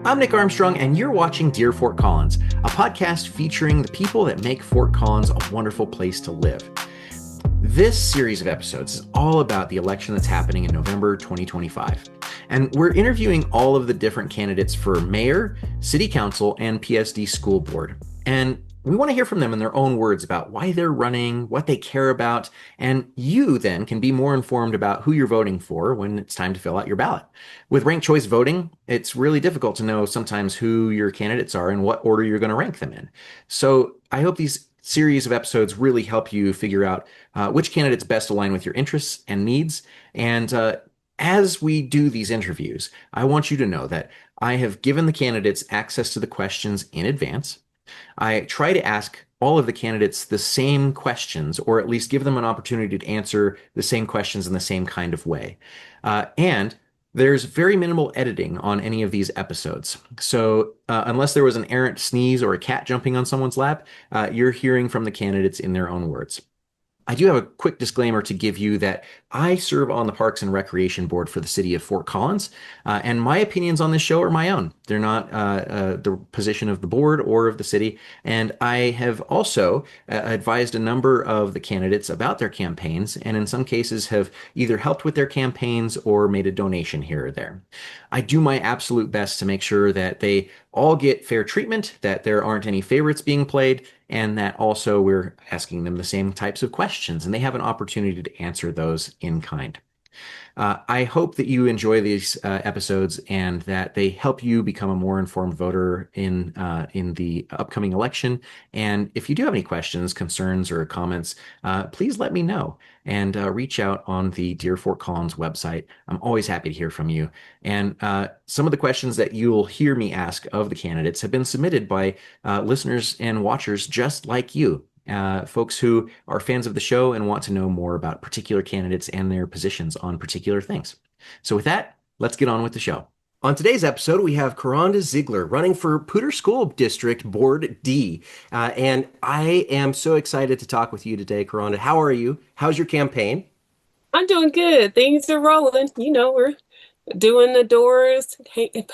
I'm Nick Armstrong, and you're watching Dear Fort Collins, a podcast featuring the people that make Fort Collins a wonderful place to live. This series of episodes is all about the election that's happening in November 2025. And we're interviewing all of the different candidates for mayor, city council, and Ph.D. school board. And we want to hear from them in their own words about why they're running, what they care about, and you then can be more informed about who you're voting for when it's time to fill out your ballot. With ranked choice voting, it's really difficult to know sometimes who your candidates are and what order you're going to rank them in. So I hope these series of episodes really help you figure out which candidates best align with your interests and needs. And as we do these interviews, I want you to know that I have given the candidates access to the questions in advance. I try to ask all of the candidates the same questions, or at least give them an opportunity to answer the same questions in the same kind of way. And there's very minimal editing on any of these episodes. So unless there was an errant sneeze or a cat jumping on someone's lap, you're hearing from the candidates in their own words. I do have a quick disclaimer to give you that I serve on the Parks and Recreation Board for the city of Fort Collins, and my opinions on this show are my own. They're not the position of the board or of the city. And I have also advised a number of the candidates about their campaigns, and in some cases have either helped with their campaigns or made a donation here or there. I do my absolute best to make sure that they all get fair treatment, that there aren't any favorites being played, and that also we're asking them the same types of questions, and they have an opportunity to answer those in kind. I hope that you enjoy these episodes and that they help you become a more informed voter in the upcoming election. And if you do have any questions, concerns, or comments, please let me know and reach out on the Dear Fort Collins website. I'm always happy to hear from you. And some of the questions that you'll hear me ask of the candidates have been submitted by listeners and watchers just like you. Folks who are fans of the show and want to know more about particular candidates and their positions on particular things. So with that, let's get on with the show. On today's episode, we have Coronda Ziegler running for Poudre School District Board D. And I am so excited to talk with you today, Coronda. How are you? How's your campaign? I'm doing good. Things are rolling. We're doing the doors,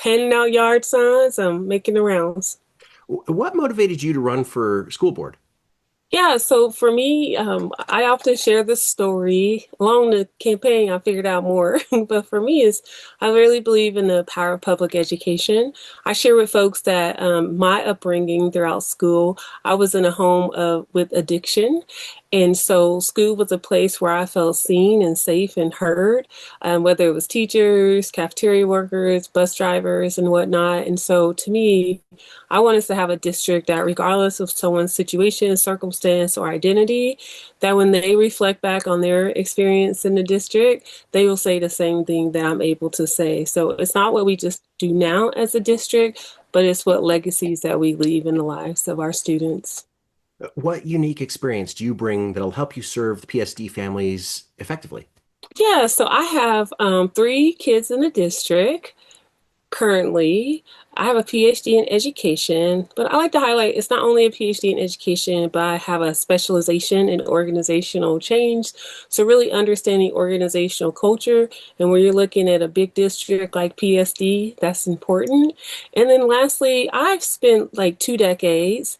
handing out yard signs, making the rounds. What motivated you to run for school board? Yeah, so for me, I often share this story. Along the campaign, I figured out more. But for me, I really believe in the power of public education. I share with folks that my upbringing throughout school, I was in a home with addiction. And so school was a place where I felt seen and safe and heard, whether it was teachers, cafeteria workers, bus drivers, and whatnot. And so to me, I want us to have a district that, regardless of someone's situation, circumstance, or identity, that when they reflect back on their experience in the district, they will say the same thing that I'm able to say. So it's not what we just do now as a district, but it's what legacies that we leave in the lives of our students. What unique experience do you bring that'll help you serve the PSD families effectively? Yeah, so I have 3 kids in the district currently. I have a PhD in education, but I like to highlight it's not only a PhD in education, but I have a specialization in organizational change. So really understanding organizational culture. And when you're looking at a big district like PSD, that's important. And then lastly, I've spent like 2 decades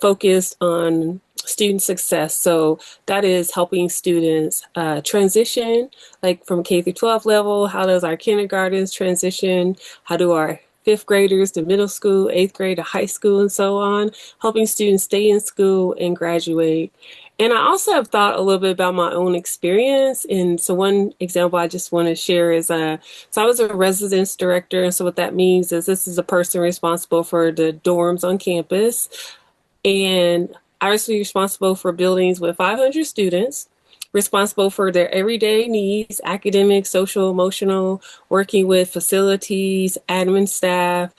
focused on student success. So that is helping students transition, like from K through 12 level. How does our kindergartens transition? How do our fifth graders to middle school, eighth grade to high school, and so on? Helping students stay in school and graduate. And I also have thought a little bit about my own experience. And so one example I just want to share is, so I was a residence director. And so what that means is this is a person responsible for the dorms on campus. And I was responsible for buildings with 500 students, responsible for their everyday needs, academic, social, emotional, working with facilities, admin staff,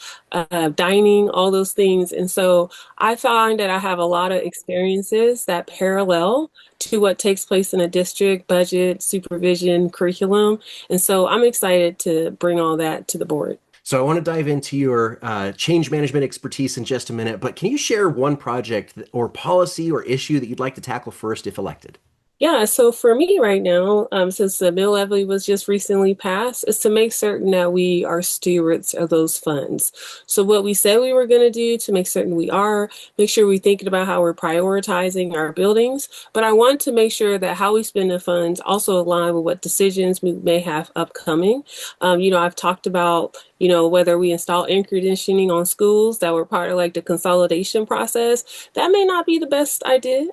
dining, all those things. And so I find that I have a lot of experiences that parallel to what takes place in a district, budget, supervision, curriculum. And so I'm excited to bring all that to the board. So I want to dive into your change management expertise in just a minute, but can you share one project or policy or issue that you'd like to tackle first if elected? Yeah, so for me right now, since the mill levy was just recently passed, is to make certain that we are stewards of those funds. So what we said we were going to do to make certain we are, make sure we're thinking about how we're prioritizing our buildings. But I want to make sure that how we spend the funds also align with what decisions we may have upcoming. I've talked about, whether we install air conditioning on schools that were part of like the consolidation process. That may not be the best idea.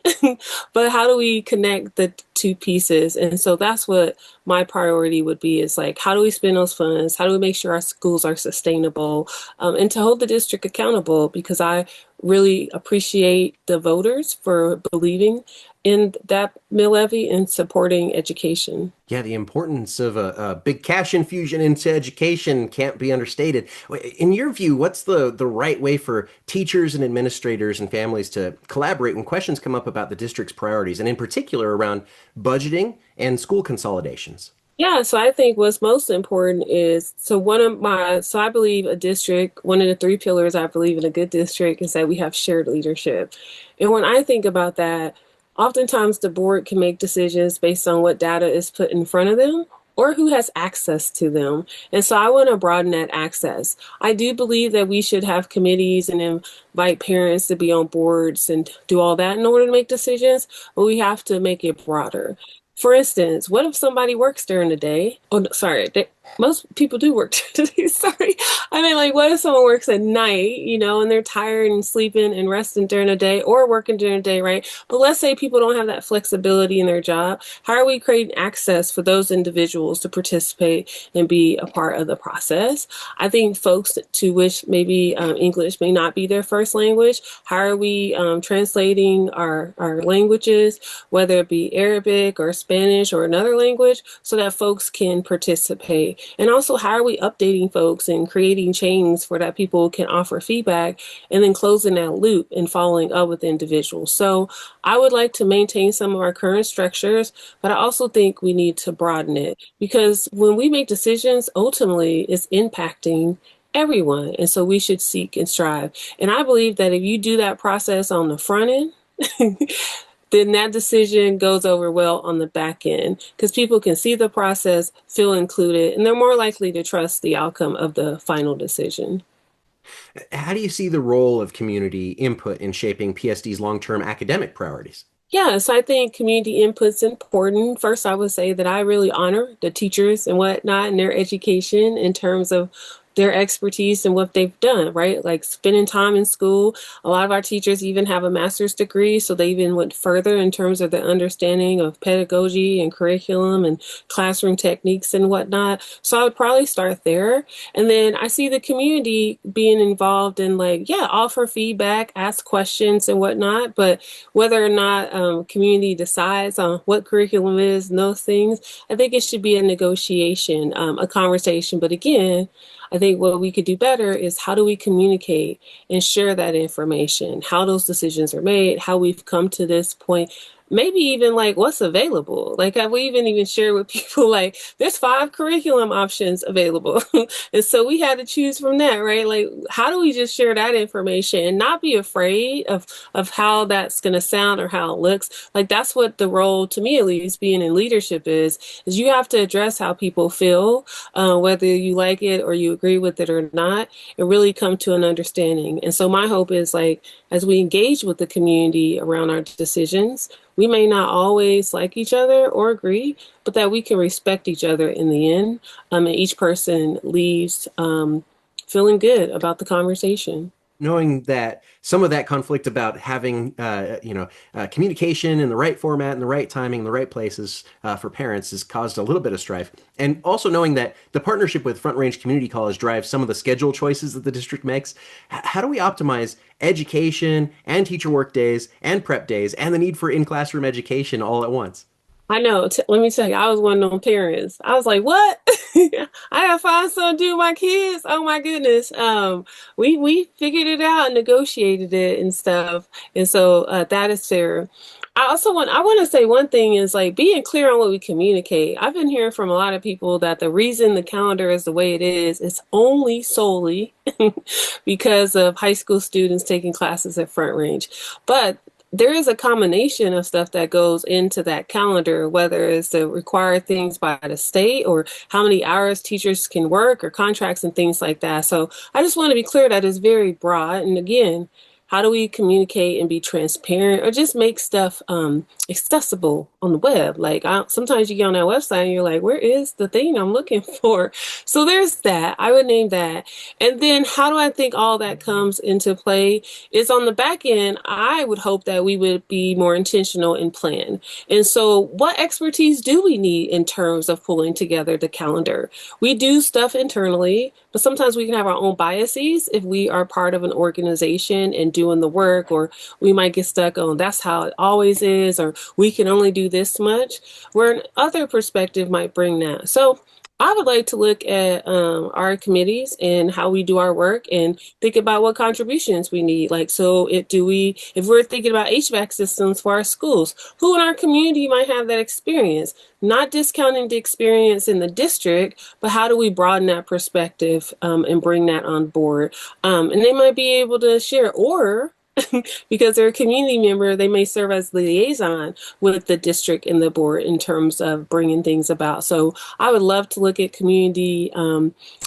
But how do we connect the two pieces? And so that's what my priority would be is like, how do we spend those funds? How do we make sure our schools are sustainable? And to hold the district accountable, because I really appreciate the voters for believing in that mill levy and supporting education. Yeah, the importance of a big cash infusion into education can't be understated. In your view, what's the right way for teachers and administrators and families to collaborate when questions come up about the district's priorities, and in particular around budgeting and school consolidations? Yeah, so I think what's most important is so I believe a district, one of the three pillars I believe in a good district is that we have shared leadership. And when I think about that, oftentimes the board can make decisions based on what data is put in front of them or who has access to them. And so I want to broaden that access. I do believe that we should have committees and invite parents to be on boards and do all that in order to make decisions, but we have to make it broader. For instance, what if somebody works during the day? Oh, no, sorry, most people do work during the day. Sorry. I mean, like, what if someone works at night, and they're tired and sleeping and resting during the day or working during the day, right? But let's say people don't have that flexibility in their job. How are we creating access for those individuals to participate and be a part of the process? I think folks to which maybe English may not be their first language, how are we translating our languages, whether it be Arabic or Spanish or another language, so that folks can participate? And also, how are we updating folks and creating chains for that people can offer feedback and then closing that loop and following up with individuals? So I would like to maintain some of our current structures, but I also think we need to broaden it because when we make decisions, ultimately it's impacting everyone. And so we should seek and strive. And I believe that if you do that process on the front end, then that decision goes over well on the back end because people can see the process, feel included, and they're more likely to trust the outcome of the final decision. How do you see the role of community input in shaping PSD's long-term academic priorities? Yes, I think community input's important. First, I would say that I really honor the teachers and whatnot and their education in terms of their expertise and what they've done, right? Like spending time in school. A lot of our teachers even have a master's degree, so they even went further in terms of the understanding of pedagogy and curriculum and classroom techniques and whatnot. So I would probably start there. And then I see the community being involved in like, yeah, offer feedback, ask questions and whatnot. But whether or not community decides on what curriculum is and those things, I think it should be a negotiation, a conversation. But again, I think what we could do better is how do we communicate and share that information, how those decisions are made, how we've come to this point, maybe even like what's available. Like have we even shared with people like there's 5 curriculum options available. And so we had to choose from that, right? Like how do we just share that information and not be afraid of how that's going to sound or how it looks? Like that's what the role to me at least being in leadership is you have to address how people feel, whether you like it or you agree with it or not, and really come to an understanding. And so my hope is like as we engage with the community around our decisions, we may not always like each other or agree, but that we can respect each other in the end. And each person leaves feeling good about the conversation. Knowing that some of that conflict about having communication in the right format and the right timing, the right places for parents has caused a little bit of strife. And also knowing that the partnership with Front Range Community College drives some of the schedule choices that the district makes. How do we optimize education and teacher work days and prep days and the need for in-classroom education all at once? I know. Let me tell you, I was one of them parents. I was like, "What? I gotta find something to do with my kids." Oh my goodness. We figured it out and negotiated it and stuff, and so that is fair. I want to say one thing is like being clear on what we communicate. I've been hearing from a lot of people that the reason the calendar is the way it is only solely because of high school students taking classes at Front Range, but there is a combination of stuff that goes into that calendar, whether it's the required things by the state or how many hours teachers can work or contracts and things like that. So I just want to be clear that it's very broad. And again, how do we communicate and be transparent or just make stuff accessible on the web? Like sometimes you get on that website and you're like, where is the thing I'm looking for? So there's that. I would name that. And then how do I think all that comes into play is on the back end, I would hope that we would be more intentional and plan. And so what expertise do we need in terms of pulling together the calendar? We do stuff internally, but sometimes we can have our own biases if we are part of an organization and doing the work, or we might get stuck on that's how it always is, or we can only do this much, where an other perspective might bring that. So I would like to look at our committees and how we do our work and think about what contributions we need. Like, so if we're thinking about HVAC systems for our schools, who in our community might have that experience? Not discounting the experience in the district, but how do we broaden that perspective and bring that on board? And they might be able to share, or because they're a community member, they may serve as the liaison with the district and the board in terms of bringing things about. So I would love to look at community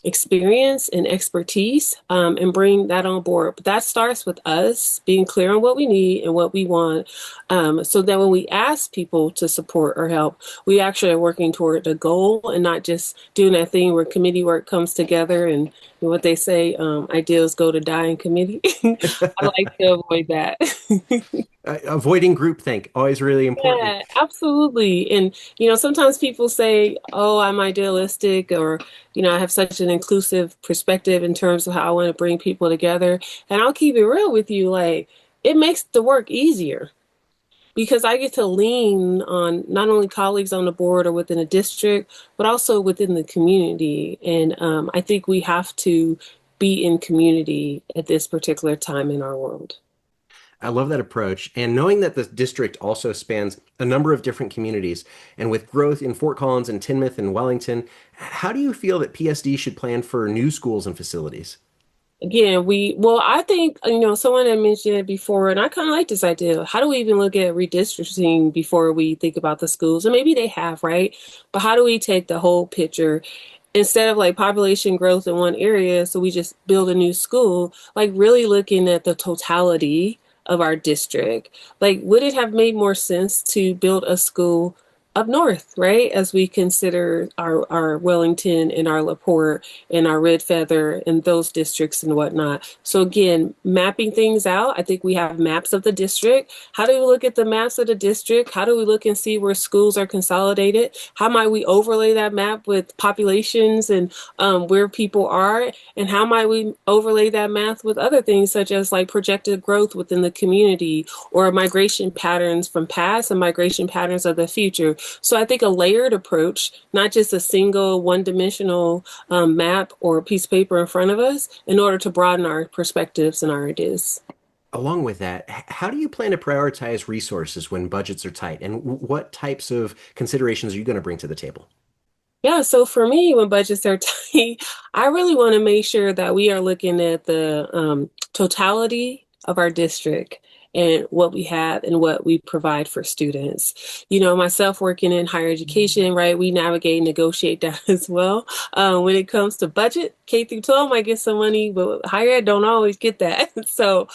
experience and expertise and bring that on board. But that starts with us being clear on what we need and what we want, so that when we ask people to support or help, we actually are working toward a goal and not just doing that thing where committee work comes together and what they say, ideas go to die in committee. I like to avoid that. Avoiding groupthink, always really important. Yeah, absolutely. And, sometimes people say, oh, I'm idealistic, or, I have such an inclusive perspective in terms of how I want to bring people together. And I'll keep it real with you. Like, it makes the work easier because I get to lean on not only colleagues on the board or within a district, but also within the community. And I think we have to be in community at this particular time in our world. I love that approach. And knowing that the district also spans a number of different communities, and with growth in Fort Collins and Tinmouth and Wellington, how do you feel that PSD should plan for new schools and facilities? Again, I think, someone had mentioned it before, and I kind of like this idea. How do we even look at redistricting before we think about the schools? And maybe they have, right? But how do we take the whole picture instead of like population growth in one area? So we just build a new school, like really looking at the totality of our district. Like, would it have made more sense to build a school up north, right? As we consider our Wellington and our LaPorte and our Red Feather and those districts and whatnot. So again, mapping things out. I think we have maps of the district. How do we look at the maps of the district? How do we look and see where schools are consolidated? How might we overlay that map with populations and where people are? And how might we overlay that map with other things such as like projected growth within the community or migration patterns from past and migration patterns of the future? So I think a layered approach, not just a single one-dimensional map or piece of paper in front of us, in order to broaden our perspectives and our ideas. Along with that, how do you plan to prioritize resources when budgets are tight? And what types of considerations are you going to bring to the table? Yeah, so for me, when budgets are tight, I really want to make sure that we are looking at the totality of our district and what we have and what we provide for students. Myself working in higher education, right, we navigate and negotiate that as well. When it comes to budget, K through 12 might get some money, but higher ed don't always get that. So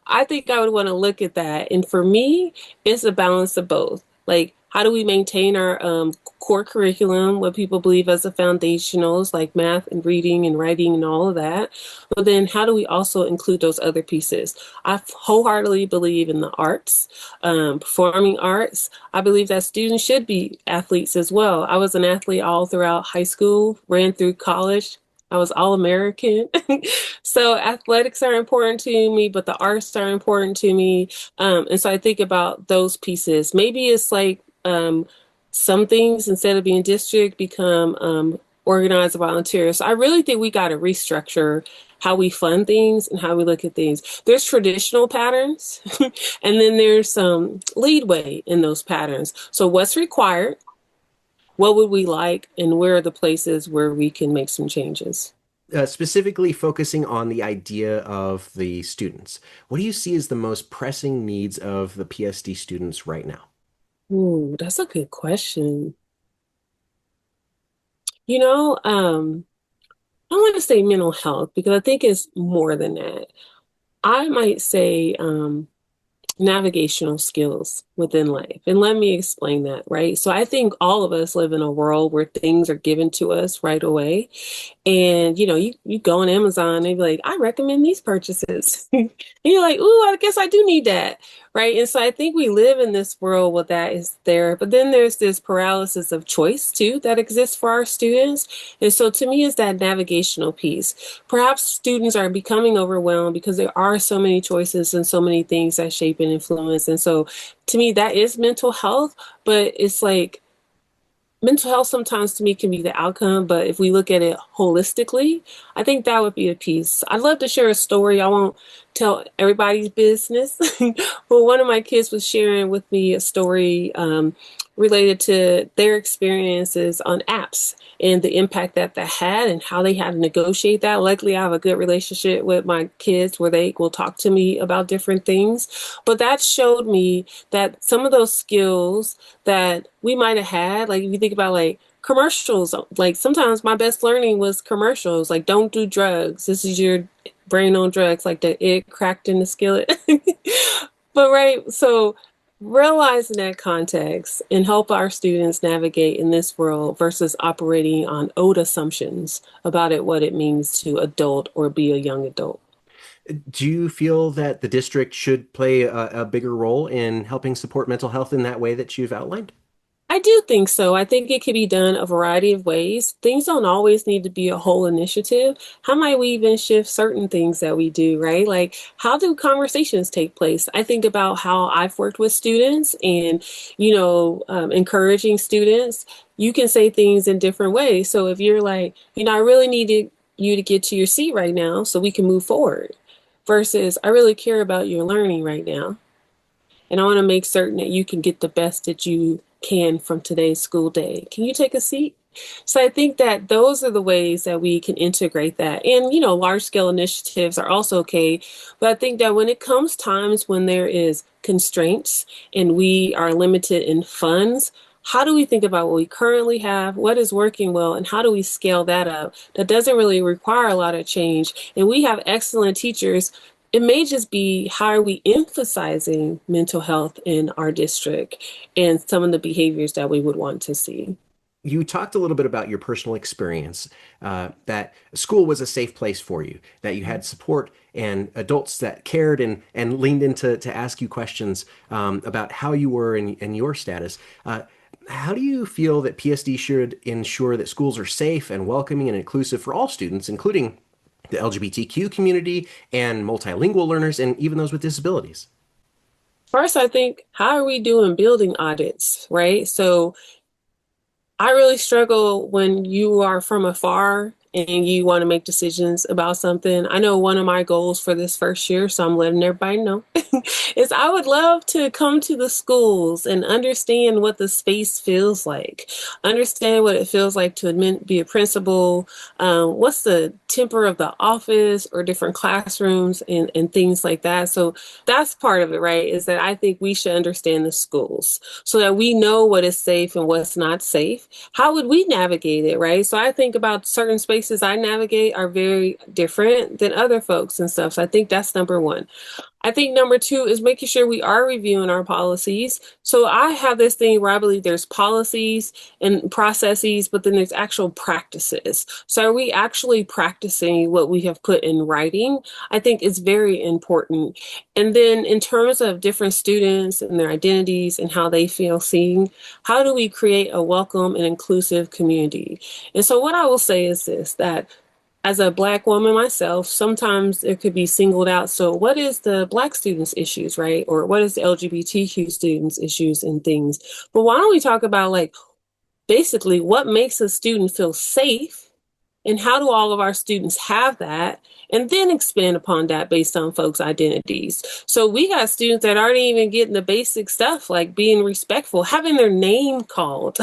I think I would want to look at that. And for me, it's a balance of both. Like, how do we maintain our core curriculum, what people believe as the foundationals, like math and reading and writing and all of that? But then how do we also include those other pieces? I wholeheartedly believe in the arts, performing arts. I believe that students should be athletes as well. I was an athlete all throughout high school, ran through college. I was all-American. So athletics are important to me, but the arts are important to me. And so I think about those pieces. Maybe it's like some things, instead of being district, become organized volunteers. So I really think we got to restructure how we fund things and how we look at things. There's traditional patterns, and then there's some leadway in those patterns. So what's required? What would we like, and where are the places where we can make some changes? specifically focusing on the idea of the students, what do you see as the most pressing needs of the PSD students right now? Ooh, that's a good question. You know, I want to say mental health because I think it's more than that. I might say navigational skills within life. And let me explain that, right? So I think all of us live in a world where things are given to us right away. And you go on Amazon and be like, I recommend these purchases. And you're like, ooh, I guess I do need that. Right. And so I think we live in this world where that is there. But then there's this paralysis of choice too that exists for our students. And so to me, it's that navigational piece. Perhaps students are becoming overwhelmed because there are so many choices and so many things that shape and influence. And so to me, that is mental health, but it's like, mental health sometimes to me can be the outcome, but if we look at it holistically, I think that would be a piece. I'd love to share a story. I won't tell everybody's business, but one of my kids was sharing with me a story related to their experiences on apps and the impact that that had and how they had to negotiate that. Luckily, I have a good relationship with my kids where they will talk to me about different things. But that showed me that some of those skills that we might have had, like if you think about like commercials, like sometimes my best learning was commercials, like don't do drugs. This is your brain on drugs, like the egg cracked in the skillet. But right, so realizing that context and help our students navigate in this world versus operating on old assumptions about it, what it means to adult or be a young adult. Do you feel that the district should play a bigger role in helping support mental health in that way that you've outlined? I do think so. I think it can be done a variety of ways. Things don't always need to be a whole initiative. How might we even shift certain things that we do, right? Like, how do conversations take place? I think about how I've worked with students and, encouraging students. You can say things in different ways. So if you're like, I really needed you to get to your seat right now so we can move forward, versus I really care about your learning right now. And I want to make certain that you can get the best that you can from today's school day. Can you take a seat? So I think that those are the ways that we can integrate that. And, large scale initiatives are also okay. But I think that when it comes times when there is constraints and we are limited in funds, how do we think about what we currently have, what is working well, and how do we scale that up? That doesn't really require a lot of change. And we have excellent teachers. It may just be how are we emphasizing mental health in our district and some of the behaviors that we would want to see. You talked a little bit about your personal experience, that school was a safe place for you, that you had support and adults that cared and leaned into to ask you questions about how you were and your status. How do you feel that PSD should ensure that schools are safe and welcoming and inclusive for all students, including the LGBTQ community and multilingual learners and even those with disabilities? First, I think, how are we doing building audits, right? So I really struggle when you are from afar and you want to make decisions about something. I know one of my goals for this first year, so I'm letting everybody know, is I would love to come to the schools and understand what the space feels like, understand what it feels like to be a principal, what's the temper of the office or different classrooms and things like that. So that's part of it, right? Is that I think we should understand the schools so that we know what is safe and what's not safe. How would we navigate it, right? So I think about certain spaces I navigate are very different than other folks and stuff. So I think that's number one. I think number two is making sure we are reviewing our policies. So I have this thing where I believe there's policies and processes, but then there's actual practices. So are we actually practicing what we have put in writing? I think is very important. And then in terms of different students and their identities and how they feel seen, how do we create a welcome and inclusive community? And so what I will say is this, that as a Black woman myself, sometimes it could be singled out. So what is the Black students' issues, right? Or what is the LGBTQ students' issues and things? But why don't we talk about like basically what makes a student feel safe and how do all of our students have that? And then expand upon that based on folks' identities. So we got students that aren't even getting the basic stuff like being respectful, having their name called.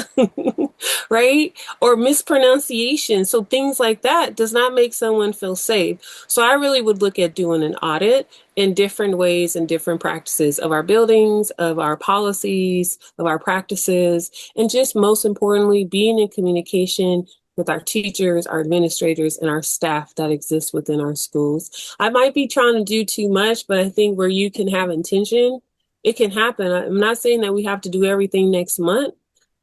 right? Or mispronunciation. So things like that does not make someone feel safe. So I really would look at doing an audit in different ways and different practices of our buildings, of our policies, of our practices, and just most importantly, being in communication with our teachers, our administrators, and our staff that exists within our schools. I might be trying to do too much, but I think where you can have intention, it can happen. I'm not saying that we have to do everything next month,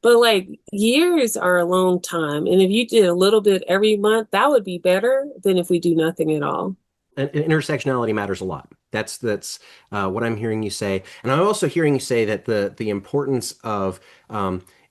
but like years are a long time. And if you did a little bit every month, that would be better than if we do nothing at all. And intersectionality matters a lot. That's what I'm hearing you say, and I'm also hearing you say that the importance of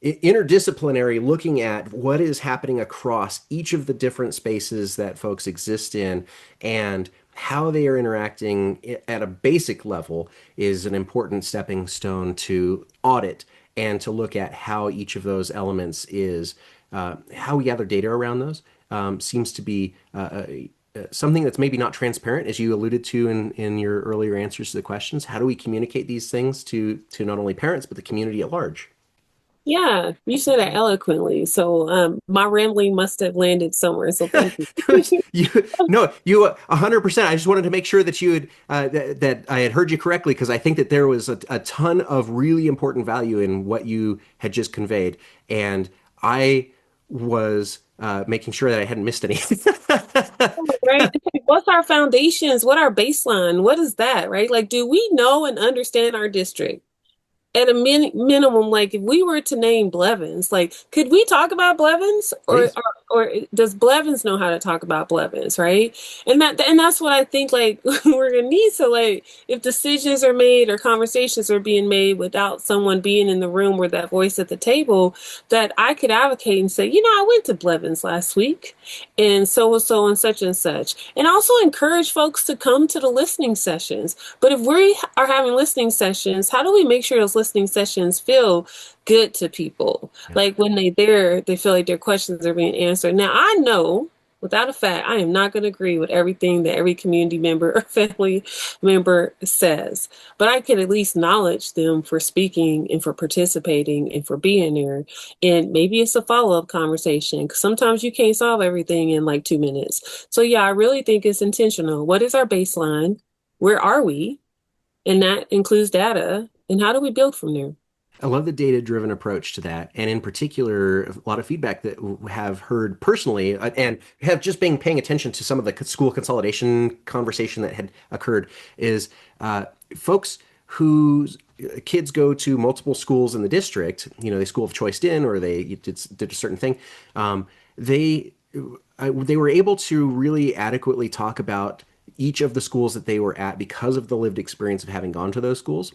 interdisciplinary, looking at what is happening across each of the different spaces that folks exist in, and how they are interacting at a basic level is an important stepping stone to audit and to look at how each of those elements is, how we gather data around those seems to be something that's maybe not transparent, as you alluded to in your earlier answers to the questions. How do we communicate these things to not only parents, but the community at large? Yeah, you said it eloquently. So my rambling must have landed somewhere. So thank you. You no, you 100%. I just wanted to make sure that you had that I had heard you correctly, because I think that there was a ton of really important value in what you had just conveyed, and I was making sure that I hadn't missed anything. Right? What's our foundations? What our baseline? What is that, right? Like, do we know and understand our district? At a minimum, like if we were to name Blevins, like could we talk about Blevins, Please. or does Blevins know how to talk about Blevins, right? And that's what I think like we're gonna need. So like if decisions are made or conversations are being made without someone being in the room or that voice at the table, that I could advocate and say, you know, I went to Blevins last week and so and such, and also encourage folks to come to the listening sessions. But if we are having listening sessions, how do we make sure those listening sessions feel good to people? Yeah. Like when they there, they feel like their questions are being answered. Now I know without a fact, I am not going to agree with everything that every community member or family member says, but I can at least acknowledge them for speaking and for participating and for being there. And maybe it's a follow-up conversation because sometimes you can't solve everything in like 2 minutes. So yeah, I really think it's intentional. What is our baseline? Where are we? And that includes data. And how do we build from there? I love the data-driven approach to that, and in particular, a lot of feedback that have heard personally, and have just been paying attention to some of the school consolidation conversation that had occurred, is folks whose kids go to multiple schools in the district. You know, they school of choiced in, or they did a certain thing. They they were able to really adequately talk about each of the schools that they were at because of the lived experience of having gone to those schools,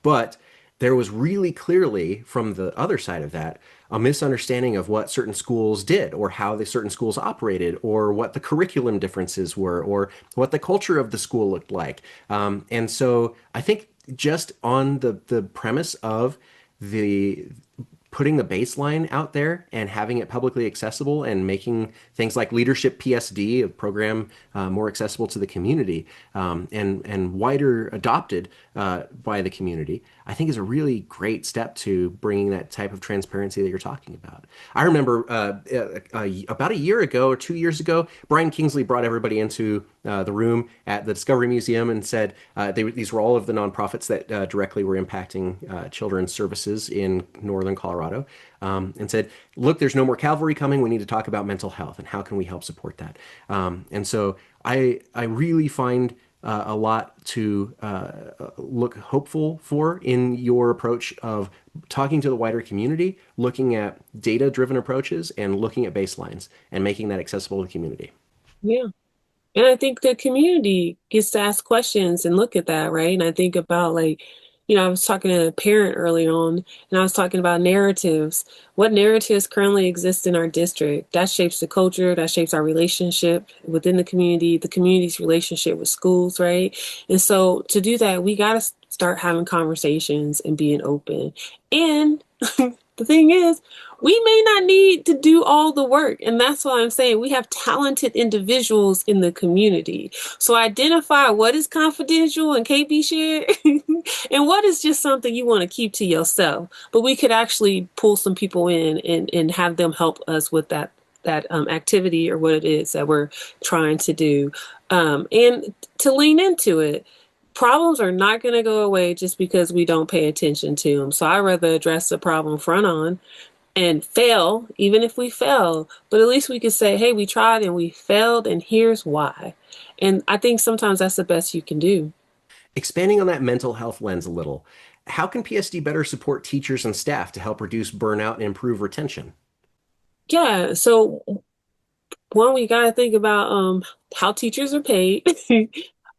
but there was really clearly, from the other side of that, a misunderstanding of what certain schools did, or how the certain schools operated, or what the curriculum differences were, or what the culture of the school looked like. And so I think just on the premise of the putting the baseline out there and having it publicly accessible, and making things like leadership PSD, a program more accessible to the community, and wider adopted by the community, I think is a really great step to bringing that type of transparency that you're talking about. I remember about a year ago or 2 years ago, Brian Kingsley brought everybody into the room at the Discovery Museum and said these were all of the nonprofits that directly were impacting children's services in northern Colorado, and said, look, there's no more cavalry coming. We need to talk about mental health and how can we help support that. And so I really find a lot to look hopeful for in your approach of talking to the wider community, looking at data-driven approaches, and looking at baselines and making that accessible to the community. Yeah. And I think the community gets to ask questions and look at that, right? And I think about like, you know, I was talking to a parent early on, and I was talking about narratives. What narratives currently exist in our district? That shapes the culture, that shapes our relationship within the community's relationship with schools, right? And so to do that, we got to start having conversations and being open. And the thing is, we may not need to do all the work. And that's why I'm saying we have talented individuals in the community. So identify what is confidential and can't be shared and what is just something you want to keep to yourself. But we could actually pull some people in and have them help us with that activity or what it is that we're trying to do. And to lean into it. Problems are not going to go away just because we don't pay attention to them. So I'd rather address the problem front on and fail, even if we fail, but at least we could say, hey, we tried and we failed, and here's why. And I think sometimes that's the best you can do. Expanding on that mental health lens a little, how can PSD better support teachers and staff to help reduce burnout and improve retention? Yeah, so one, we got to think about how teachers are paid.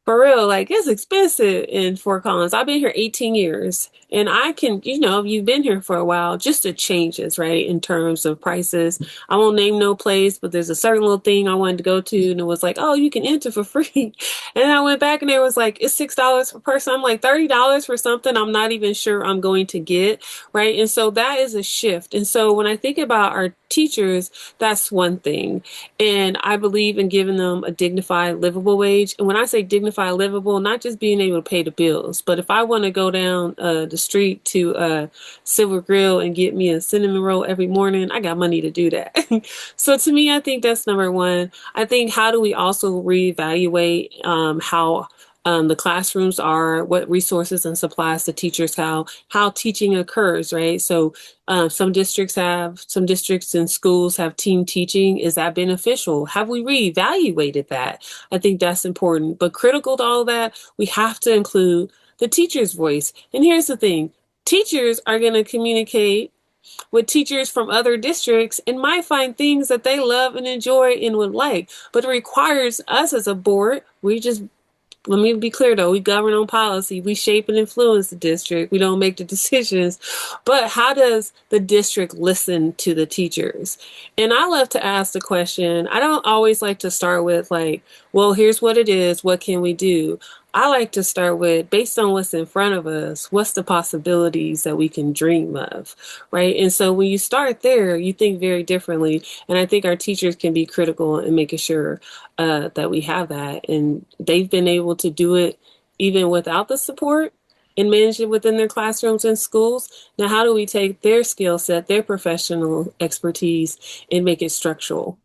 For real, like it's expensive in Fort Collins. I've been here 18 years and I can, you've been here for a while, just the changes, right? In terms of prices. I won't name no place, but there's a certain little thing I wanted to go to and it was like, oh, you can enter for free. And I went back and it was like, it's $6 per person. I'm like $30 for something I'm not even sure I'm going to get, right? And so that is a shift. And so when I think about our teachers, that's one thing. And I believe in giving them a dignified, livable wage. And when I say dignified, livable, not just being able to pay the bills, but if I want to go down the street to Silver Grill and get me a cinnamon roll every morning, I got money to do that. So to me, I think that's number one. I think how do we also reevaluate how the classrooms are, what resources and supplies the teachers, how teaching occurs, right? So some districts and schools have team teaching. Is that beneficial? Have we reevaluated that? I think that's important. But critical to all that, we have to include the teacher's voice. And here's the thing. Teachers are going to communicate with teachers from other districts and might find things that they love and enjoy and would like. But it requires us as a board, let me be clear though, we govern on policy, we shape and influence the district, we don't make the decisions, but how does the district listen to the teachers? And I love to ask the question, I don't always like to start with like, well, here's what it is, what can we do? I like to start with, based on what's in front of us, what's the possibilities that we can dream of, right? And so when you start there, you think very differently. And I think our teachers can be critical in making sure that we have that. And they've been able to do it even without the support and manage it within their classrooms and schools. Now, how do we take their skill set, their professional expertise, and make it structural?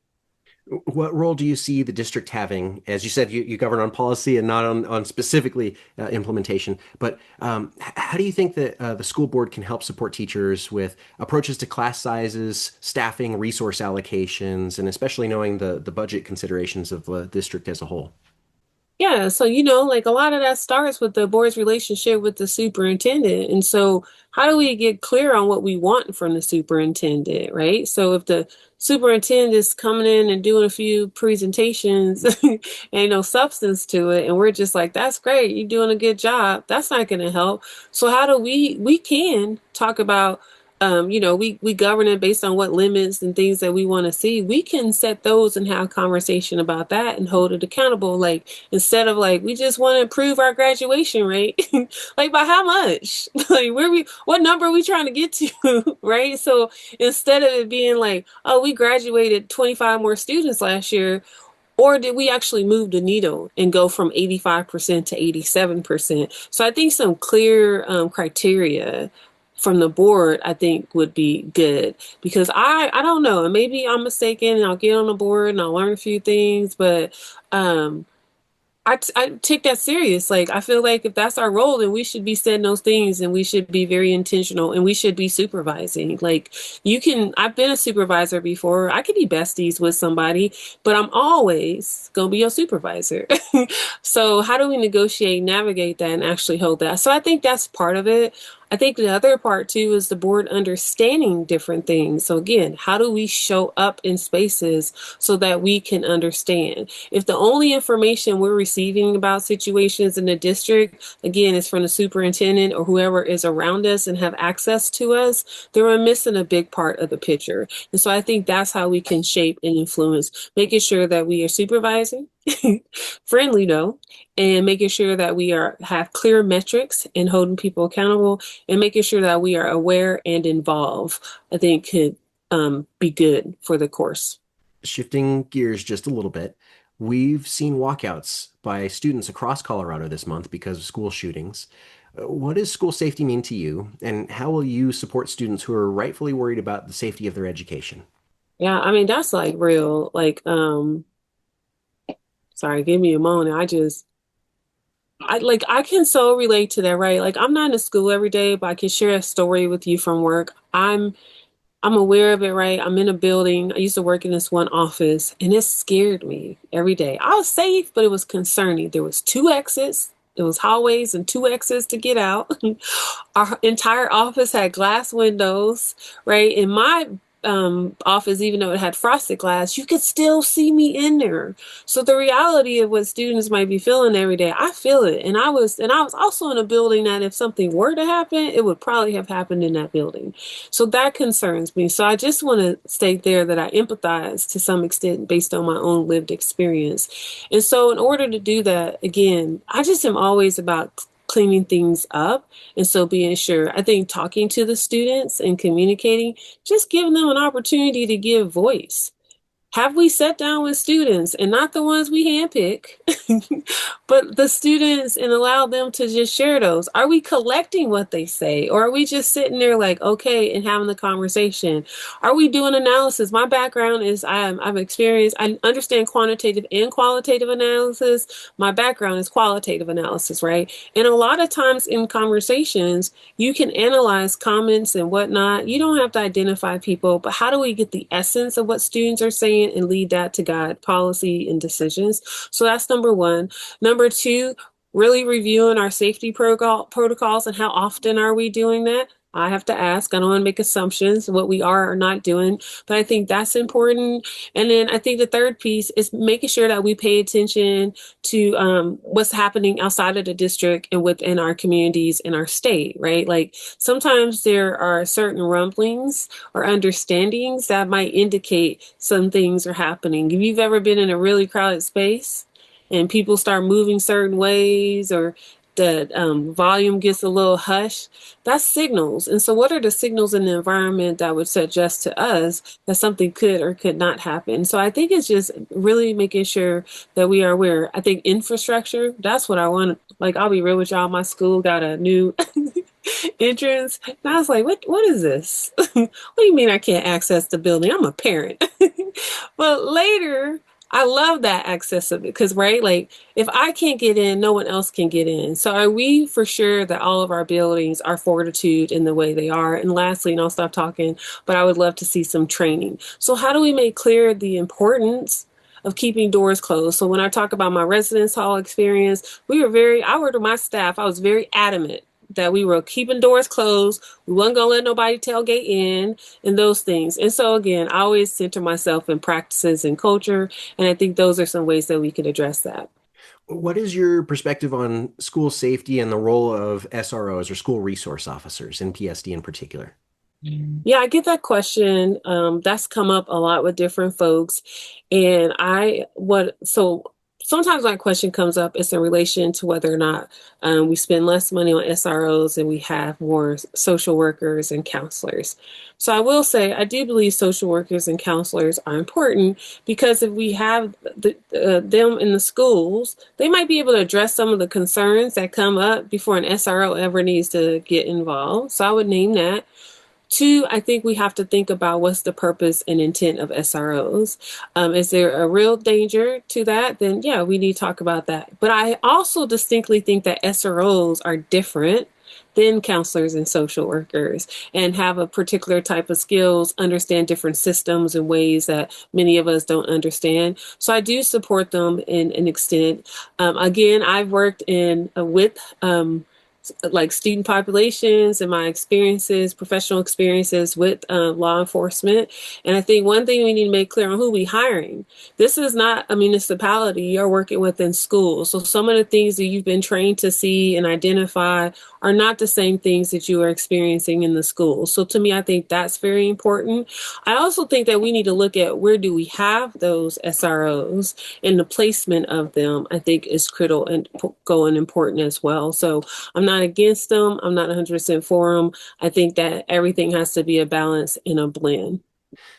What role do you see the district having? As you said, you govern on policy and not on specifically implementation. But how do you think that the school board can help support teachers with approaches to class sizes, staffing, resource allocations, and especially knowing the budget considerations of the district as a whole? Yeah, so like a lot of that starts with the board's relationship with the superintendent. And so how do we get clear on what we want from the superintendent, right? So if the superintendent is coming in and doing a few presentations, ain't no substance to it, and we're just like, that's great, you're doing a good job, that's not going to help. So how do we can talk about we govern it based on what limits and things that we want to see. We can set those and have conversation about that and hold it accountable. Like instead of like, we just want to improve our graduation rate, like by how much? Like what number are we trying to get to? Right. So instead of it being like, oh, we graduated 25 more students last year, or did we actually move the needle and go from 85% to 87%? So I think some clear criteria from the board, I think would be good because I don't know, and maybe I'm mistaken and I'll get on the board and I'll learn a few things, but I take that serious. Like, I feel like if that's our role, then we should be setting those things and we should be very intentional and we should be supervising. Like, I've been a supervisor before. I could be besties with somebody, but I'm always going to be your supervisor. So how do we negotiate, navigate that and actually hold that? So I think that's part of it. I think the other part too is the board understanding different things. So again, how do we show up in spaces so that we can understand? If the only information we're receiving about situations in the district, again, is from the superintendent or whoever is around us and have access to us, then we're missing a big part of the picture. And so I think that's how we can shape and influence, making sure that we are supervising, friendly though, and making sure that we are have clear metrics and holding people accountable, and making sure that we are aware and involved, I think could be good for the course. Shifting gears just a little bit, we've seen walkouts by students across Colorado this month because of school shootings. What does school safety mean to you, and how will you support students who are rightfully worried about the safety of their education? Yeah, I mean that's like real. Like, sorry, give me a moment. I can so relate to that, right? Like I'm not in school every day, but I can share a story with you from work. I'm aware of it, right? I'm in a building. I used to work in this one office, and it scared me every day. I was safe, but it was concerning. There was two exits. It was hallways and two exits to get out. Our entire office had glass windows, right? In my office, even though it had frosted glass, you could still see me in there. So the reality of what students might be feeling every day, I feel it. And I was also in a building that if something were to happen, it would probably have happened in that building. So that concerns me. So I just want to state there that I empathize to some extent based on my own lived experience. And so in order to do that, again, I just am always about cleaning things up. And so being sure, I think talking to the students and communicating, just giving them an opportunity to give voice. Have we sat down with students and not the ones we handpick, but the students and allow them to just share those? Are we collecting what they say, or are we just sitting there like, okay, and having the conversation? Are we doing analysis? My background is I've experienced, I understand quantitative and qualitative analysis. My background is qualitative analysis, right? And a lot of times in conversations, you can analyze comments and whatnot. You don't have to identify people, but how do we get the essence of what students are saying and lead that to guide policy and decisions? So that's number one. Number two, really reviewing our safety protocols and how often are we doing that? I have to ask. I don't want to make assumptions what we are or not doing, but I think that's important. And then I think the third piece is making sure that we pay attention to what's happening outside of the district and within our communities in our state, right? Like sometimes there are certain rumblings or understandings that might indicate some things are happening. If you've ever been in a really crowded space and people start moving certain ways, or the volume gets a little hush, that's signals. And so what are the signals in the environment that would suggest to us that something could or could not happen? So I think it's just really making sure that we are aware. I think infrastructure, that's what I want. Like, I'll be real with y'all, my school got a new entrance. And I was like, what is this? What do you mean I can't access the building? I'm a parent. But later, I love that accessibility because, right, like if I can't get in, no one else can get in. So are we for sure that all of our buildings are fortitude in the way they are? And lastly, and I'll stop talking, but I would love to see some training. So how do we make clear the importance of keeping doors closed? So when I talk about my residence hall experience, I were to my staff, I was very adamant that we were keeping doors closed. We wasn't going to let nobody tailgate in and those things. And so again, I always center myself in practices and culture. And I think those are some ways that we could address that. What is your perspective on school safety and the role of SROs or school resource officers in PSD in particular? Yeah, I get that question. That's come up a lot with different folks. And so sometimes my question comes up is in relation to whether or not we spend less money on SROs and we have more social workers and counselors. So I will say I do believe social workers and counselors are important because if we have them in the schools, they might be able to address some of the concerns that come up before an SRO ever needs to get involved. So I would name that. Two, I think we have to think about what's the purpose and intent of SROs. Is there a real danger to that? Then yeah, we need to talk about that. But I also distinctly think that SROs are different than counselors and social workers and have a particular type of skills, understand different systems in ways that many of us don't understand. So I do support them in an extent. Again, I've worked with like student populations and my experiences, professional experiences with law enforcement. And I think one thing we need to make clear on who we hiring. This is not a municipality. You're working within schools. So some of the things that you've been trained to see and identify are not the same things that you are experiencing in the school. So to me, I think that's very important. I also think that we need to look at where do we have those SROs, and the placement of them, I think, is critical and important as well. So I'm not against them. I'm not 100% for them. I think that everything has to be a balance and a blend.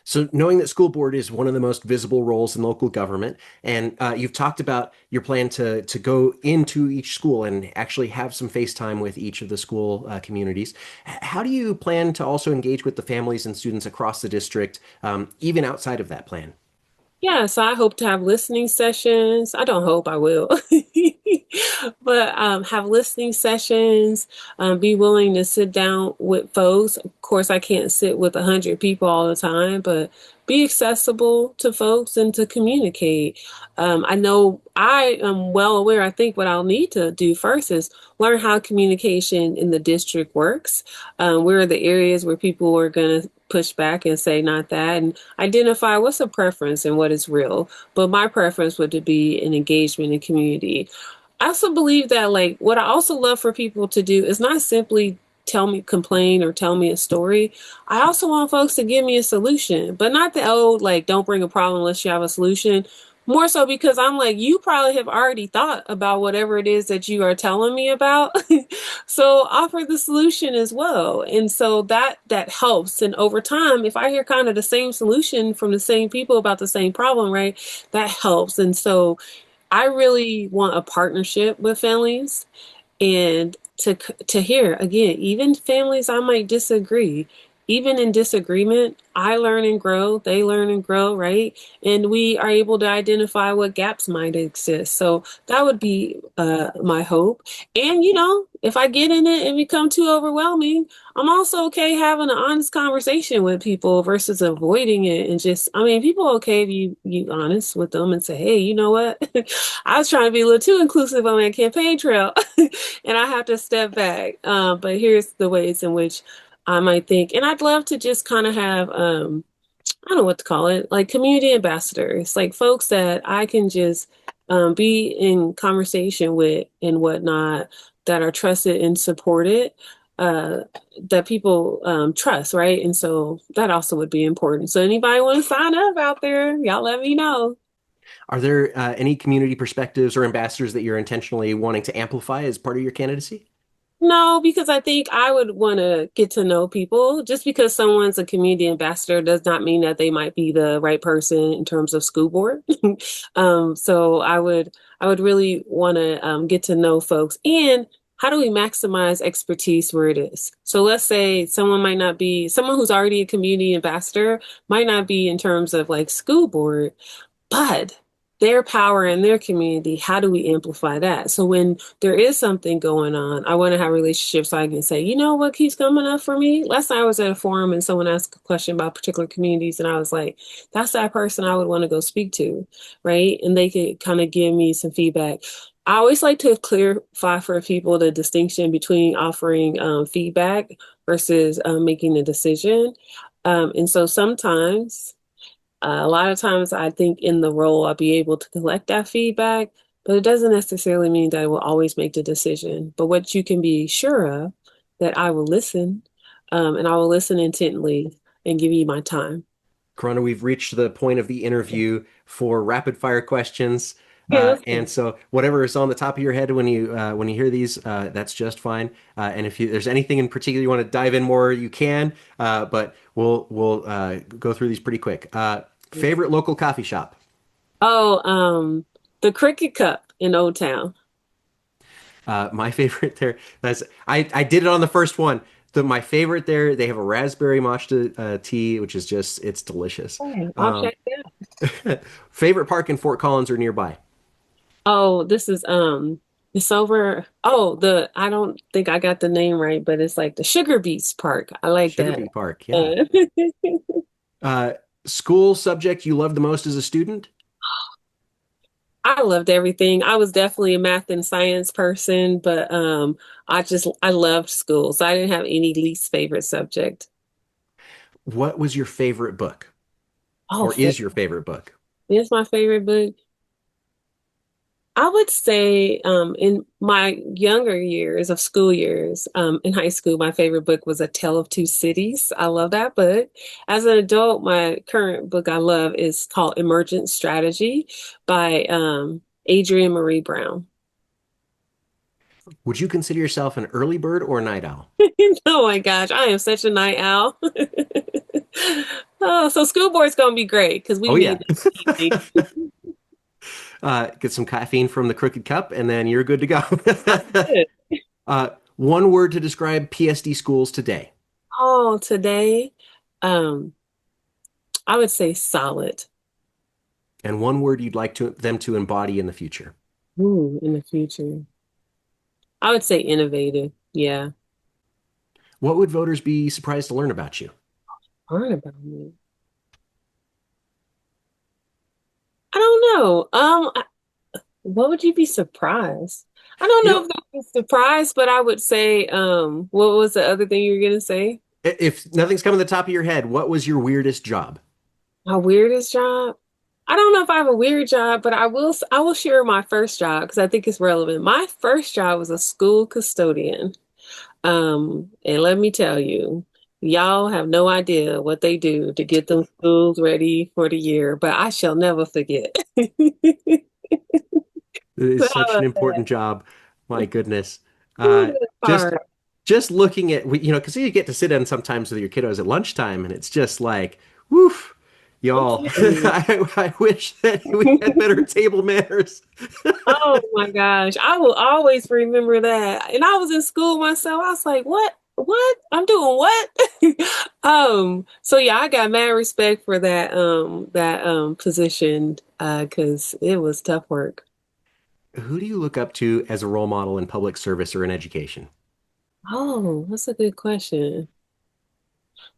So, knowing that school board is one of the most visible roles in local government, and you've talked about your plan to go into each school and actually have some face time with each of the school communities. How do you plan to also engage with the families and students across the district, even outside of that plan? Yeah, so I hope to have listening sessions. I don't hope I will, but have listening sessions, be willing to sit down with folks. Of course, I can't sit with 100 people all the time, but be accessible to folks and to communicate. I know I am well aware. I think what I'll need to do first is learn how communication in the district works. Where are the areas where people are going to push back and say not that, and identify what's a preference and what is real. But my preference would be an engagement in community. I also believe that, like, what I also love for people to do is not simply tell me, complain, or tell me a story. I also want folks to give me a solution, but not the old, like, don't bring a problem unless you have a solution. More so because I'm like, you probably have already thought about whatever it is that you are telling me about. So offer the solution as well. And so that helps. And over time, if I hear kind of the same solution from the same people about the same problem, right, that helps. And so I really want a partnership with families, and to hear again, even families I might disagree, even in disagreement, I learn and grow, they learn and grow, right? And we are able to identify what gaps might exist. So that would be my hope. And, if I get in it and become too overwhelming, I'm also okay having an honest conversation with people versus avoiding it. And just, I mean, people are okay if you honest with them and say, hey, you know what? I was trying to be a little too inclusive on that campaign trail and I have to step back. But here's the ways in which I might think, and I'd love to just kind of have, I don't know what to call it, like community ambassadors, like folks that I can just be in conversation with and whatnot, that are trusted and supported, uh, that people trust, right? And so that also would be important. So anybody want to sign up out there, y'all let me know. Are there any community perspectives or ambassadors that you're intentionally wanting to amplify as part of your candidacy? No, because I think I would want to get to know people. Just because someone's a community ambassador does not mean that they might be the right person in terms of school board. So I would really want to get to know folks. And how do we maximize expertise where it is? So let's say someone who's already a community ambassador might not be in terms of like school board, but their power in their community, how do we amplify that? So when there is something going on, I want to have relationships so I can say, you know what keeps coming up for me? Last night I was at a forum and someone asked a question about particular communities, and I was like, that's that person I would want to go speak to, right? And they could kind of give me some feedback. I always like to clarify for people the distinction between offering feedback versus making a decision. And so sometimes a lot of times I think in the role I'll be able to collect that feedback, but it doesn't necessarily mean that I will always make the decision. But what you can be sure of, that I will listen, and I will listen intently and give you my time. Coronda, we've reached the point of the interview for rapid fire questions. Yeah, that's And good. so whatever is on the top of your head when you hear these, that's just fine. And if there's anything in particular you want to dive in more, you can. But we'll go through these pretty quick. Favorite local coffee shop? Oh, the Cricket Cup in Old Town. My favorite there. I did it on the first one. My favorite there. They have a raspberry matcha tea, which is just it's delicious. Okay, I'll check it out. Favorite park in Fort Collins or nearby? Oh, this is it's over. Oh, the I don't think I got the name right, but it's like the Sugar Beets Park. I like Sugar that. Beet Park. Yeah. Uh, Uh, School subject you love the most as a student? I loved everything. I was definitely a math and science person, but I loved school, so I didn't have any least favorite subject. What was your favorite book, Oh, or is your favorite book? it's my favorite book. I would say in my younger years of school years, in high school, my favorite book was A Tale of Two Cities. I love that book. As an adult, my current book I love is called Emergent Strategy by Adrienne Marie Brown. Would you consider yourself an early bird or a night owl? Oh my gosh, I am such a night owl. Oh, so school board's gonna be great because we Oh meet yeah. in the evening. Get some caffeine from the crooked cup, and then you're good to go. Good. One word to describe PSD schools today, Oh, today, um, I would say solid. and one word you'd like them to embody in the future. Ooh, in the future. I would say innovative. Yeah. What would voters be surprised to learn about you? Learn about me. I don't know. What would you be surprised? I don't You know know, if that was surprised, but I would say, what was the other thing you were gonna say? if nothing's coming to the top of your head, what was your weirdest job? My weirdest job? I don't know if I have a weird job, but I will share my first job because I think it's relevant. My first job was a school custodian. And let me tell you, y'all have no idea what they do to get them schools ready for the year, but I shall never forget. It is So how such an about important job. My goodness. Ooh, Uh, that's just hard. just looking at, because you get to sit in sometimes with your kiddos at lunchtime, and it's just like, woof, I'm y'all. telling I wish that we had you. better table manners. Oh my gosh. I will always remember that. And I was in school myself. I was like, what? What? I'm doing what? So yeah, I got mad respect for that position because it was tough work. Who do you look up to as a role model in public service or in education? Oh, that's a good question.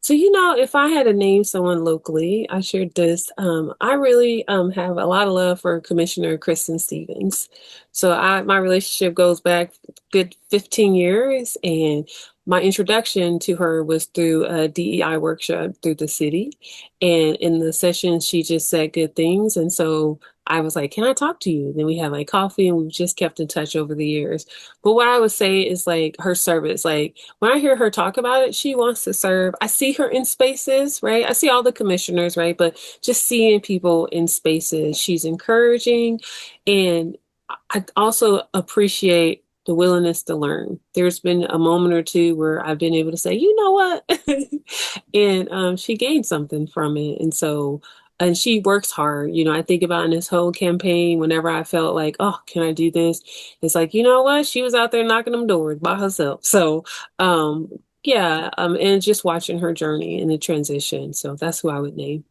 So, if I had to name someone locally, I shared this. I really have a lot of love for Commissioner Kristen Stevens. So, my relationship goes back good 15 years, and my introduction to her was through a DEI workshop through the city. And in the session, she just said good things. And so I was like, "Can I talk to you?" Then we had like coffee, and we've just kept in touch over the years. But what I would say is like her service, like, when I hear her talk about it, she wants to serve. I see her in spaces, right? I see all the commissioners, right? But just seeing people in spaces, she's encouraging. And I also appreciate the willingness to learn. There's been a moment or two where I've been able to say, you know what? And she gained something from it. And she works hard. I think about in this whole campaign, whenever I felt like, oh, can I do this? It's like, you know what? She was out there knocking them doors by herself. So, um, yeah, and just watching her journey and the transition. So that's who I would name.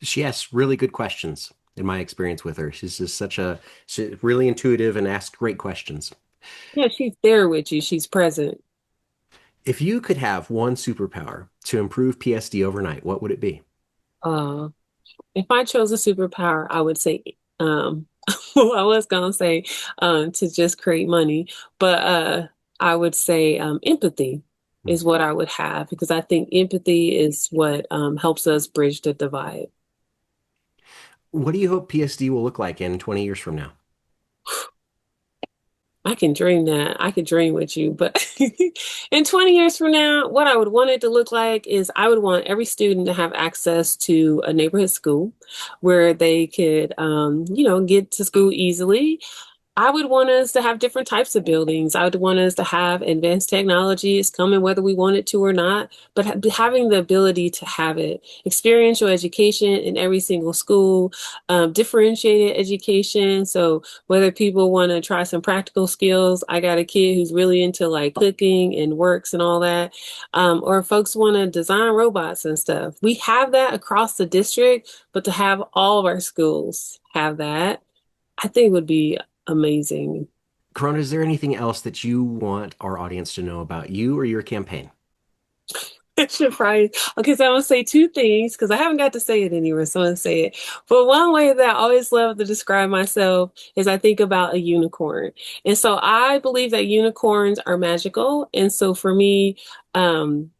She asks really good questions in my experience with her. She's just she's really intuitive and asks great questions. Yeah, she's there with you. She's present. If you could have one superpower to improve PSD overnight, what would it be? Uh, if I chose a superpower, I would say, well, I was gonna say, to just create money, but I would say, empathy is what I would have because I think empathy is what helps us bridge the divide. What do you hope PSD will look like in 20 years from now? I can dream that. I could dream with you. But in 20 years from now, what I would want it to look like is I would want every student to have access to a neighborhood school where they could, get to school easily. I would want us to have different types of buildings. I would want us to have advanced technologies coming whether we want it to or not, but having the ability to have it. Experiential education in every single school, differentiated education. So whether people want to try some practical skills, I got a kid who's really into like cooking and works and all that, or folks want to design robots and stuff. We have that across the district, but to have all of our schools have that, I think would be amazing. Corona, is there anything else that you want our audience to know about you or your campaign? Surprise. Okay, so I'm gonna say two things because I haven't got to say it anywhere, so I'm gonna say it. But one way that I always love to describe myself is I think about a unicorn. And so I believe that unicorns are magical. And so for me, um,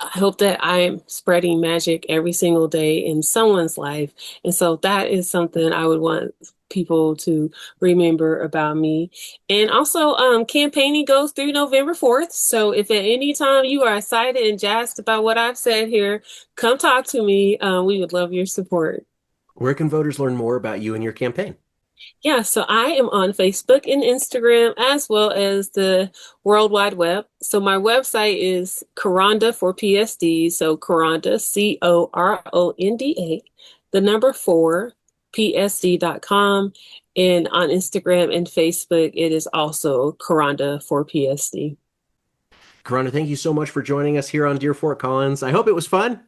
I hope that I am spreading magic every single day in someone's life. And so that is something I would want people to remember about me. And also, campaigning goes through November 4th. So if at any time you are excited and jazzed about what I've said here, come talk to me. We would love your support. Where can voters learn more about you and your campaign? Yeah, so I am on Facebook and Instagram as well as the World Wide Web. So my website is Coronda for PSD. So Coronda, Coronda, the number 4, PSD.com. And on Instagram and Facebook, it is also Coronda for PSD. Coronda, thank you so much for joining us here on Dear Fort Collins. I hope it was fun.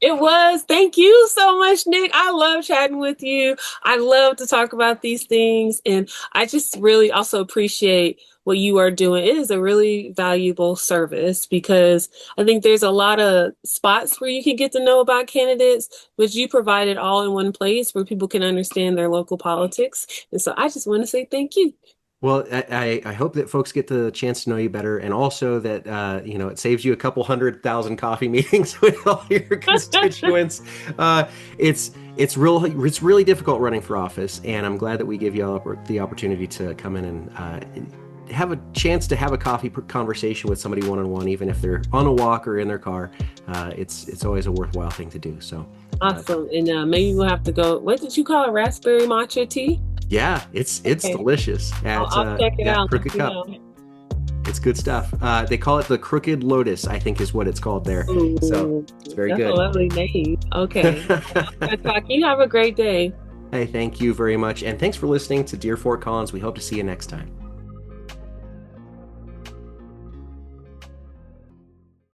It was. Thank you so much, Nick. I love chatting with you. I love to talk about these things. And I just really also appreciate what you are doing. It is a really valuable service because I think there's a lot of spots where you can get to know about candidates, but you provide it all in one place where people can understand their local politics. And so I just want to say thank you. Well, I hope that folks get the chance to know you better, and also that it saves you a couple 100,000 coffee meetings with all your constituents. It's really difficult running for office, and I'm glad that we give you all the opportunity to come in and have a chance to have a coffee conversation with somebody one-on-one, even if they're on a walk or in their car. It's always a worthwhile thing to do. So awesome, and maybe we'll have to go. What did you call it? Raspberry matcha tea? Yeah, it's Okay. delicious. I'll check it out. Crooked Cup. It's good stuff. They call it the Crooked Lotus, I think is what it's called there. Ooh, so it's very that's good. a lovely name. Okay. You have a great day. Hey, thank you very much. And thanks for listening to Dear Fort Collins. We hope to see you next time.